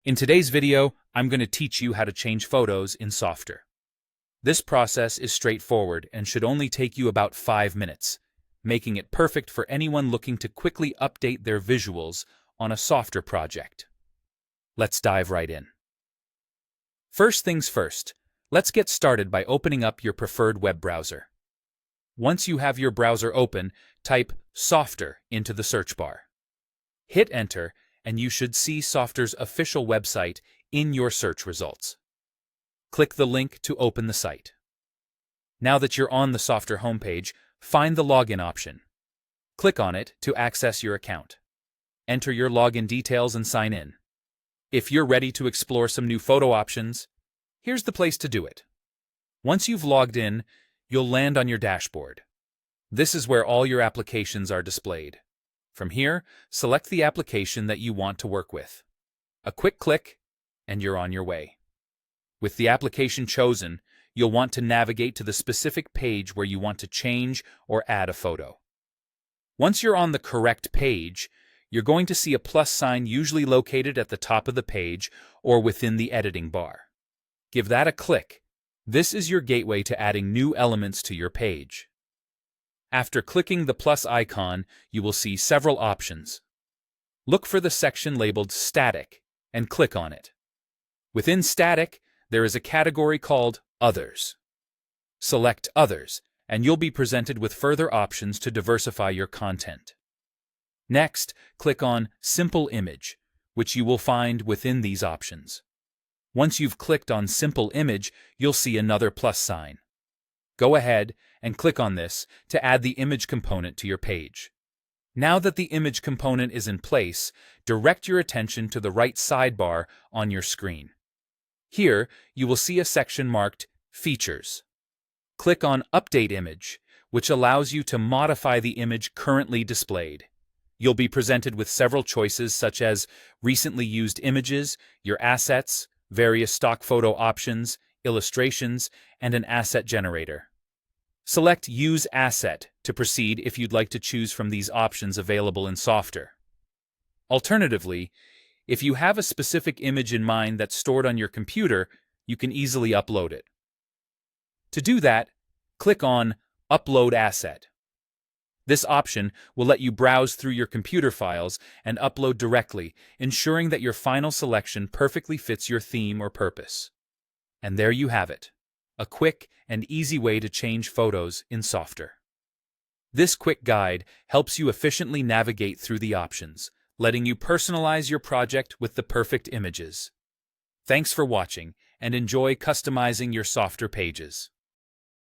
In today's video, I'm going to teach you how to change photos in Softr. This process is straightforward and should only take you about 5 minutes, making it perfect for anyone looking to quickly update their visuals on a Softr project. Let's dive right in. First things first, let's get started by opening up your preferred web browser. Once you have your browser open, type Softr into the search bar. Hit enter, and you should see Softr's official website in your search results. Click the link to open the site. Now that you're on the Softr homepage, find the login option. Click on it to access your account. Enter your login details and sign in. If you're ready to explore some new photo options, here's the place to do it. Once you've logged in, you'll land on your dashboard. This is where all your applications are displayed. From here, select the application that you want to work with. A quick click, and you're on your way. With the application chosen, you'll want to navigate to the specific page where you want to change or add a photo. Once you're on the correct page, you're going to see a plus sign usually located at the top of the page or within the editing bar. Give that a click. This is your gateway to adding new elements to your page. After clicking the plus icon, you will see several options. Look for the section labeled Static and click on it. Within Static, there is a category called Others. Select Others, and you'll be presented with further options to diversify your content. Next, click on Simple Image, which you will find within these options. Once you've clicked on Simple Image, you'll see another plus sign. Go ahead and click on this to add the image component to your page. Now that the image component is in place, direct your attention to the right sidebar on your screen. Here, you will see a section marked Features. Click on Update Image, which allows you to modify the image currently displayed. You'll be presented with several choices such as recently used images, your assets, various stock photo options, illustrations, and an asset generator. Select Use Asset to proceed if you'd like to choose from these options available in Softr. Alternatively, if you have a specific image in mind that's stored on your computer, you can easily upload it. To do that, click on Upload Asset. This option will let you browse through your computer files and upload directly, ensuring that your final selection perfectly fits your theme or purpose. And there you have it, a quick and easy way to change photos in Softr. This quick guide helps you efficiently navigate through the options, letting you personalize your project with the perfect images. Thanks for watching, and enjoy customizing your Softr pages.